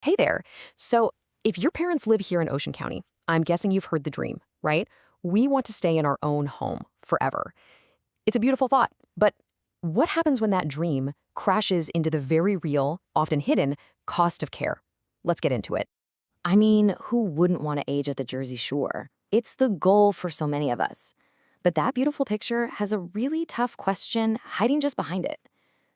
Hey there. So, if your parents live here in Ocean County, I'm guessing you've heard the dream, right? We want to stay in our own home forever. It's a beautiful thought, but what happens when that dream crashes into the very real, often hidden, cost of care? Let's get into it. I mean, who wouldn't want to age at the Jersey Shore? It's the goal for so many of us. But that beautiful picture has a really tough question hiding just behind it.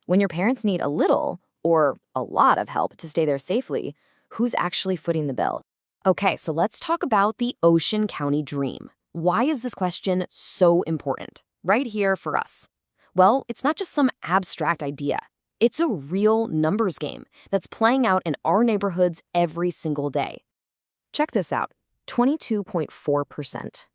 When your parents need a little or a lot of help to stay there safely, who's actually footing the bill? Okay, so let's talk about the Ocean County dream. Why is this question so important? Right here for us. Well, it's not just some abstract idea. It's a real numbers game that's playing out in our neighborhoods every single day. Check this out, 22.4%.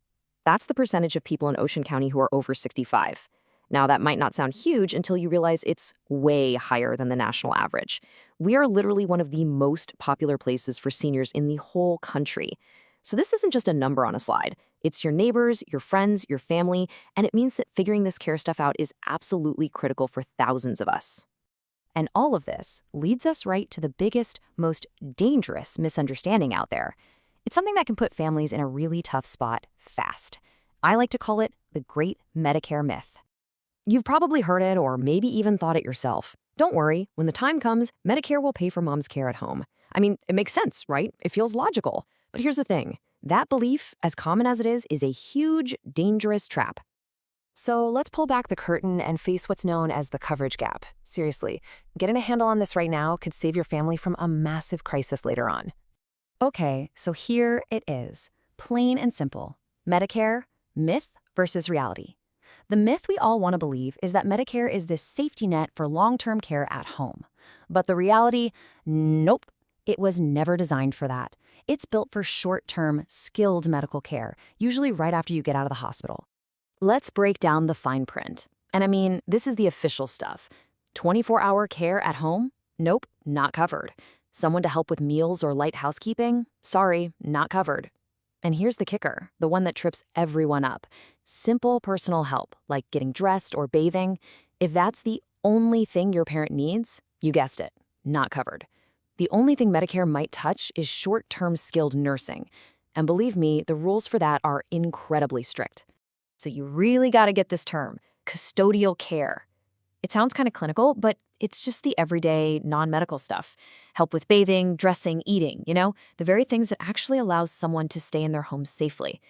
That's the percentage of people in Ocean County who are over 65. Now, that might not sound huge until you realize it's way higher than the national average. We are literally one of the most popular places for seniors in the whole country. So this isn't just a number on a slide. It's your neighbors, your friends, your family, and it means that figuring this care stuff out is absolutely critical for thousands of us. And all of this leads us right to the biggest, most dangerous misunderstanding out there. It's something that can put families in a really tough spot fast. I like to call it the Great Medicare Myth. You've probably heard it or maybe even thought it yourself. Don't worry, when the time comes, Medicare will pay for mom's care at home. I mean, it makes sense, right? It feels logical. But here's the thing. That belief, as common as it is a huge, dangerous trap. So let's pull back the curtain and face what's known as the coverage gap. Seriously, getting a handle on this right now could save your family from a massive crisis later on. Okay, so here it is. Plain and simple. Medicare, myth versus reality. The myth we all want to believe is that Medicare is this safety net for long-term care at home. But the reality, nope, it was never designed for that. It's built for short-term, skilled medical care, usually right after you get out of the hospital. Let's break down the fine print. And I mean, this is the official stuff. 24-hour care at home? Nope, not covered. Someone to help with meals or light housekeeping? Sorry, not covered. And here's the kicker, the one that trips everyone up. Simple personal help, like getting dressed or bathing. If that's the only thing your parent needs, you guessed it, not covered. The only thing Medicare might touch is short-term skilled nursing. And believe me, the rules for that are incredibly strict. So you really got to get this term, custodial care. It sounds kind of clinical, but it's just the everyday, non-medical stuff. Help with bathing, dressing, eating, the very things that actually allows someone to stay in their home safely.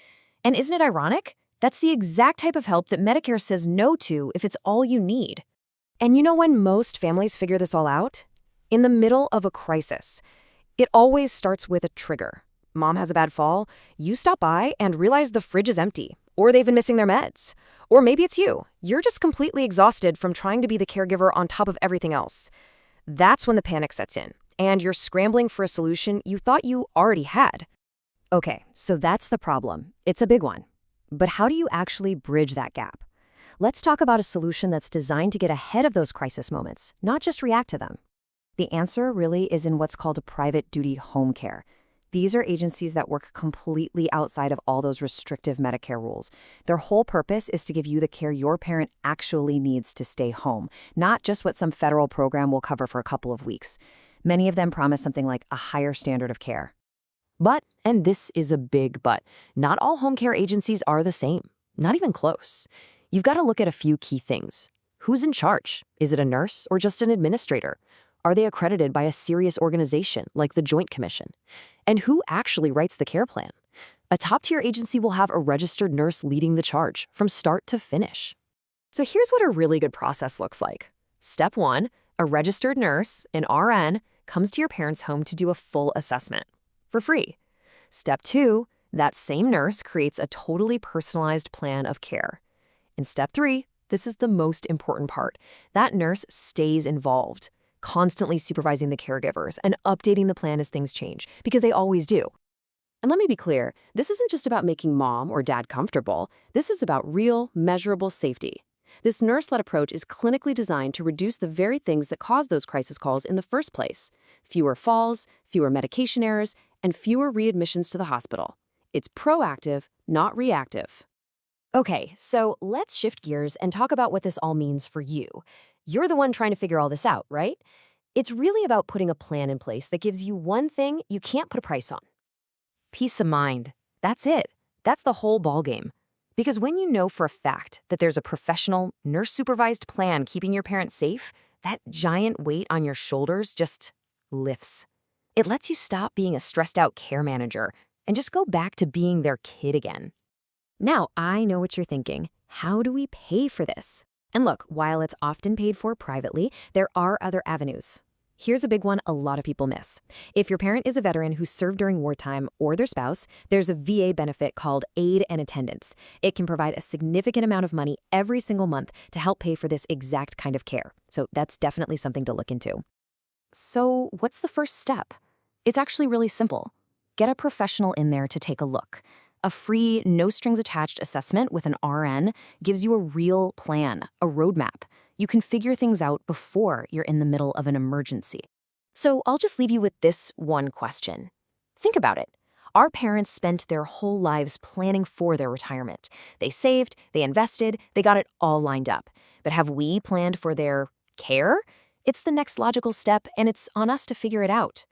And isn't it ironic? That's the exact type of help that Medicare says no to if it's all you need. And you know when most families figure this all out? In the middle of a crisis. It always starts with a trigger. Mom has a bad fall, you stop by and realize the fridge is empty, or they've been missing their meds. Or maybe it's you. You're just completely exhausted from trying to be the caregiver on top of everything else. That's when the panic sets in, and you're scrambling for a solution you thought you already had. Okay, so that's the problem. It's a big one. But how do you actually bridge that gap? Let's talk about a solution that's designed to get ahead of those crisis moments, not just react to them. The answer really is in what's called a private duty home care. These are agencies that work completely outside of all those restrictive Medicare rules. Their whole purpose is to give you the care your parent actually needs to stay home, not just what some federal program will cover for a couple of weeks. Many of them promise something like a higher standard of care. But, and this is a big but, not all home care agencies are the same. Not even close. You've got to look at a few key things. Who's in charge? Is it a nurse or just an administrator? Are they accredited by a serious organization like the Joint Commission? And who actually writes the care plan? A top-tier agency will have a registered nurse leading the charge from start to finish. So here's what a really good process looks like. Step 1, a registered nurse, an RN, comes to your parents' home to do a full assessment for free. Step 2, that same nurse creates a totally personalized plan of care. In step 3, this is the most important part. That nurse stays involved, constantly supervising the caregivers and updating the plan as things change, because they always do. And let me be clear, this isn't just about making mom or dad comfortable. This is about real, measurable safety. This nurse-led approach is clinically designed to reduce the very things that cause those crisis calls in the first place. Fewer falls, fewer medication errors, and fewer readmissions to the hospital. It's proactive, not reactive. Okay, so let's shift gears and talk about what this all means for you. You're the one trying to figure all this out, right? It's really about putting a plan in place that gives you one thing you can't put a price on: peace of mind. That's it. That's the whole ballgame. Because when you know for a fact that there's a professional, nurse-supervised plan keeping your parents safe, that giant weight on your shoulders just lifts. It lets you stop being a stressed-out care manager and just go back to being their kid again. Now, I know what you're thinking. How do we pay for this? And look, while it's often paid for privately, there are other avenues. Here's a big one a lot of people miss. If your parent is a veteran who served during wartime or their spouse, there's a VA benefit called Aid and Attendance. It can provide a significant amount of money every single month to help pay for this exact kind of care. So that's definitely something to look into. So what's the first step? It's actually really simple. Get a professional in there to take a look. A free, no-strings-attached assessment with an RN gives you a real plan, a roadmap. You can figure things out before you're in the middle of an emergency. So I'll just leave you with this one question. Think about it. Our parents spent their whole lives planning for their retirement. They saved, they invested, they got it all lined up. But have we planned for their care? It's the next logical step, and it's on us to figure it out.